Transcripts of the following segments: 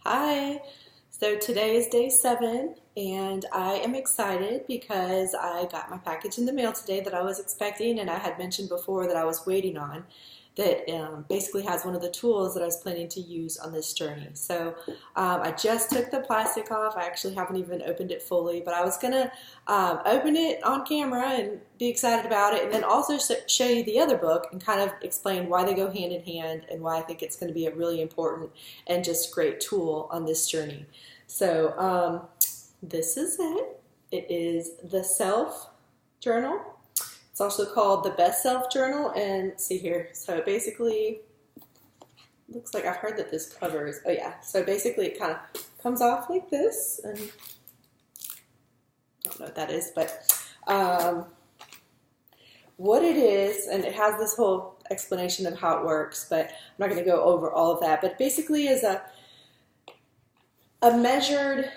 Hi. So today is day 7, and I am excited because I got my package in the mail today that I was expecting, and I had mentioned before that I was waiting on. That basically has one of the tools that I was planning to use on this journey. So I just took the plastic off. I actually haven't even opened it fully, but I was gonna open it on camera and be excited about it, and then also show you the other book and kind of explain why they go hand in hand and why I think it's going to be a really important and just great tool on this journey. So this is it. It is the Self Journal. It's also called the Best Self Journal, and see here. So it basically looks like I've heard that this covers. Oh yeah. So basically, it kind of comes off like this, and I don't know what that is, but what it is, and it has this whole explanation of how it works, but I'm not going to go over all of that. But basically, is a measured.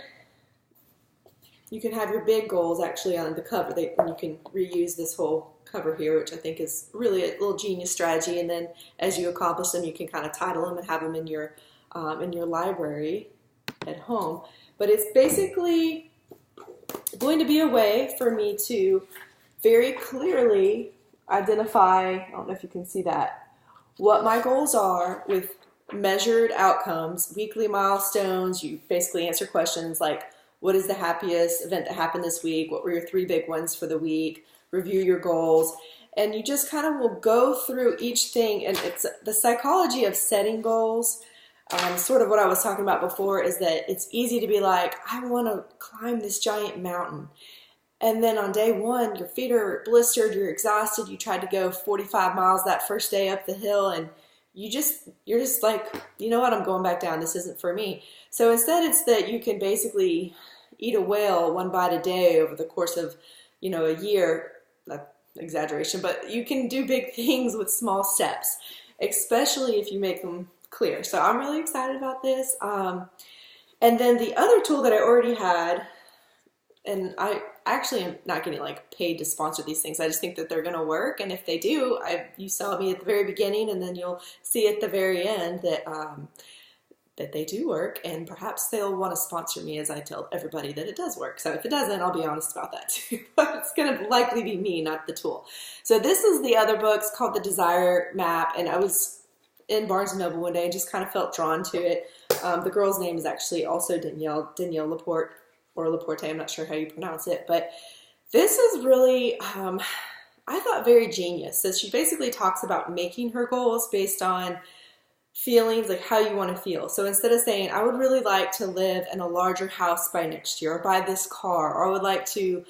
You can have your big goals actually on the cover, and you can reuse this whole cover here, which I think is really a little genius strategy. And then as you accomplish them, you can kind of title them and have them in your library at home. But it's basically going to be a way for me to very clearly identify, I don't know if you can see that, what my goals are with measured outcomes, weekly milestones. You basically answer questions like, what is the happiest event that happened this week? What were your 3 big ones for the week? Review your goals. And you just kind of will go through each thing. And it's the psychology of setting goals. Sort of what I was talking about before is that it's easy to be like, I want to climb this giant mountain. And then on day 1, your feet are blistered, you're exhausted, you tried to go 45 miles that first day up the hill, and you're just like, you know what, I'm going back down, this isn't for me. So instead it's that you can basically eat a whale 1 bite a day over the course of, a year. Not exaggeration, but you can do big things with small steps, especially if you make them clear. So I'm really excited about this. And then the other tool that I already had, and I actually am not getting like paid to sponsor these things. I just think that they're going to work. And if they do, you saw me at the very beginning, and then you'll see at the very end that they do work, and perhaps they'll want to sponsor me as I tell everybody that it does work. So if it doesn't, I'll be honest about that too. But it's going to likely be me, not the tool. So this is the other book. It's called The Desire Map, and I was in Barnes & Noble one day and just kind of felt drawn to it. The girl's name is actually also Danielle Laporte, or Laporte, I'm not sure how you pronounce it, but this is really, I thought, very genius. So she basically talks about making her goals based on feelings, like how you want to feel. So instead of saying, I would really like to live in a larger house by next year, or buy this car, or I would like to,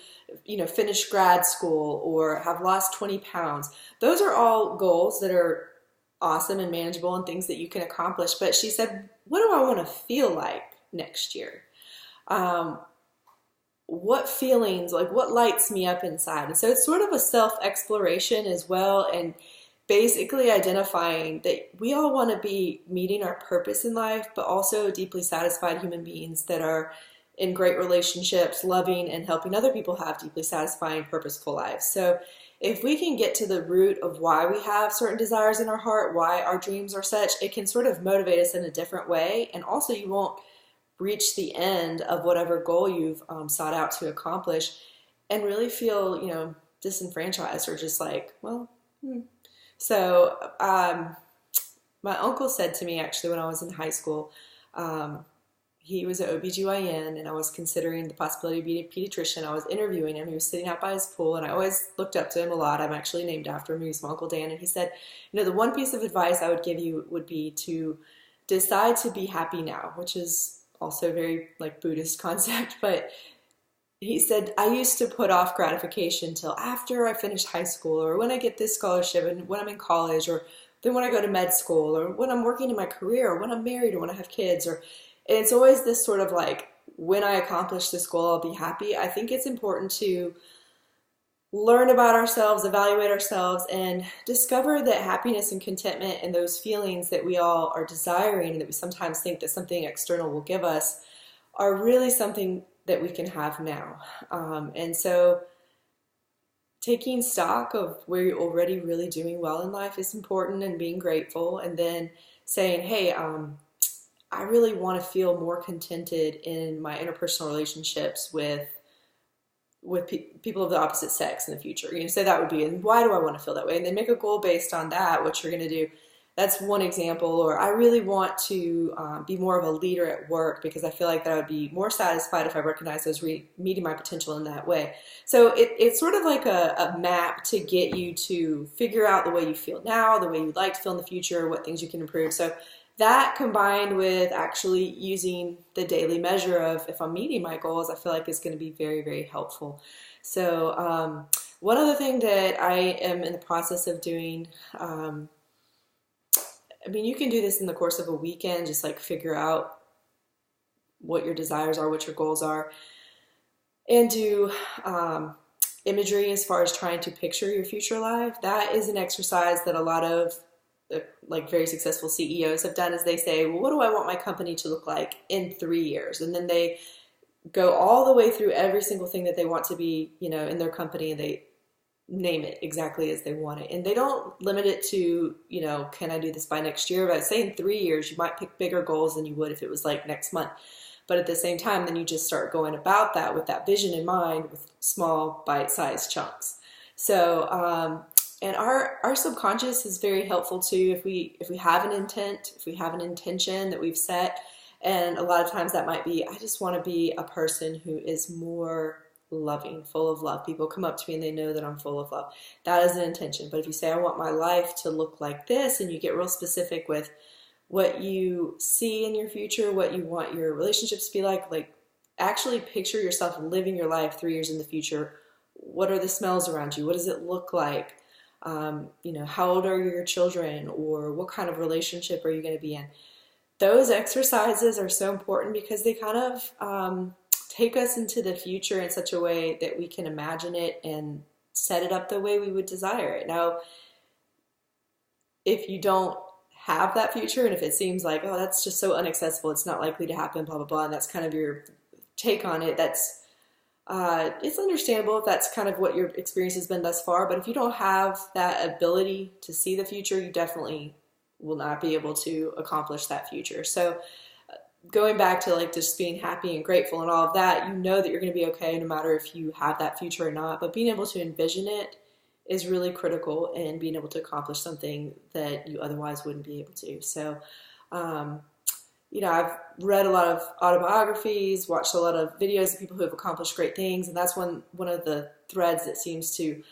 finish grad school, or have lost 20 pounds. Those are all goals that are awesome and manageable and things that you can accomplish. But she said, what do I want to feel like next year? What feelings, like what lights me up inside? And so it's sort of a self-exploration as well, and basically identifying that we all want to be meeting our purpose in life, but also deeply satisfied human beings that are in great relationships, loving and helping other people have deeply satisfying, purposeful lives. So if we can get to the root of why we have certain desires in our heart, why our dreams are such, it can sort of motivate us in a different way. And also you won't reach the end of whatever goal you've sought out to accomplish and really feel, disenfranchised, or just like, well, So my uncle said to me, actually, when I was in high school, he was an OBGYN, and I was considering the possibility of being a pediatrician. I was interviewing him. He was sitting out by his pool, and I always looked up to him a lot. I'm actually named after him. He was my Uncle Dan, and he said, the one piece of advice I would give you would be to decide to be happy now, which is also a very like Buddhist concept, but he said, I used to put off gratification till after I finished high school, or when I get this scholarship, and when I'm in college, or then when I go to med school, or when I'm working in my career, or when I'm married, or when I have kids, and it's always this sort of like, when I accomplish this goal, I'll be happy. I think it's important to learn about ourselves, evaluate ourselves, and discover that happiness and contentment and those feelings that we all are desiring, and that we sometimes think that something external will give us, are really something that we can have now. And so taking stock of where you're already really doing well in life is important, and being grateful, and then saying, hey, I really want to feel more contented in my interpersonal relationships with people of the opposite sex in the future. So that would be, and why do I want to feel that way? And then make a goal based on that, what you're going to do. That's one example. Or I really want to be more of a leader at work, because I feel like that I would be more satisfied if I recognize those meeting my potential in that way. So it's sort of like a map to get you to figure out the way you feel now, the way you'd like to feel in the future, what things you can improve. So that, combined with actually using the daily measure of if I'm meeting my goals, I feel like is going to be very, very helpful. So one other thing that I am in the process of doing, I mean, you can do this in the course of a weekend, just like figure out what your desires are, what your goals are, and do imagery as far as trying to picture your future life. That is an exercise that a lot of like very successful CEOs have done, is they say, well, what do I want my company to look like in 3 years? And then they go all the way through every single thing that they want to be, in their company, and they name it exactly as they want it. And they don't limit it to, can I do this by next year? But say in 3 years, you might pick bigger goals than you would if it was like next month. But at the same time, then you just start going about that with that vision in mind, with small bite-sized chunks. So, and our subconscious is very helpful too. If we have an intent, if we have an intention that we've set, and a lot of times that might be, I just want to be a person who is more loving, full of love. People come up to me and they know that I'm full of love. That is an intention. But if you say, I want my life to look like this, and you get real specific with what you see in your future, what you want your relationships to be like actually picture yourself living your life 3 years in the future. What are the smells around you? What does it look like? How old are your children, or what kind of relationship are you going to be in? Those exercises are so important because they kind of take us into the future in such a way that we can imagine it and set it up the way we would desire it. Now, if you don't have that future, and if it seems like, oh, that's just so inaccessible, it's not likely to happen, blah, blah, blah, and that's kind of your take on it, it's understandable if that's kind of what your experience has been thus far. But if you don't have that ability to see the future, you definitely will not be able to accomplish that future. So going back to like just being happy and grateful and all of that, you know that you're going to be okay no matter if you have that future or not. But being able to envision it is really critical in being able to accomplish something that you otherwise wouldn't be able to. So, I've read a lot of autobiographies, watched a lot of videos of people who have accomplished great things, and that's one of the threads that seems to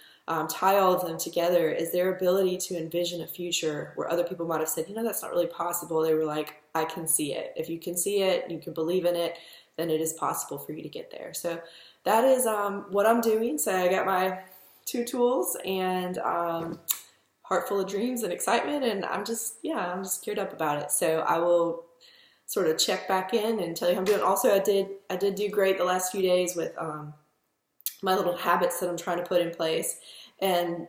tie all of them together, is their ability to envision a future where other people might have said, that's not really possible. They were like, I can see it. If you can see it, you can believe in it, then it is possible for you to get there. So that is what I'm doing. So I got my 2 tools and heart full of dreams and excitement, and I'm just geared up about it. So I will sort of check back in and tell you how I'm doing. Also, I did do great the last few days with my little habits that I'm trying to put in place. And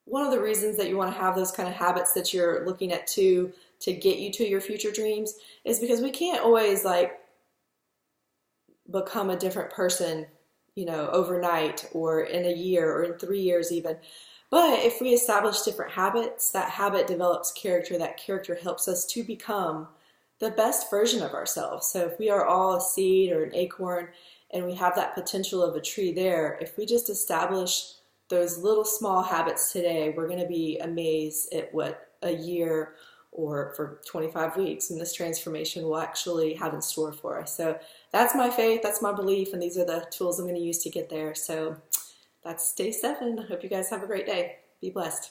one of the reasons that you want to have those kind of habits that you're looking at to get you to your future dreams is because we can't always like become a different person, overnight or in a year or in 3 years even. But if we establish different habits, that habit develops character. That character helps us to become the best version of ourselves. So if we are all a seed or an acorn and we have that potential of a tree there, if we just establish those little small habits today, we're going to be amazed at what a year or for 25 weeks and this transformation will actually have in store for us. So that's my faith, that's my belief, and these are the tools I'm going to use to get there. So that's day 7. I hope you guys have a great day. Be blessed.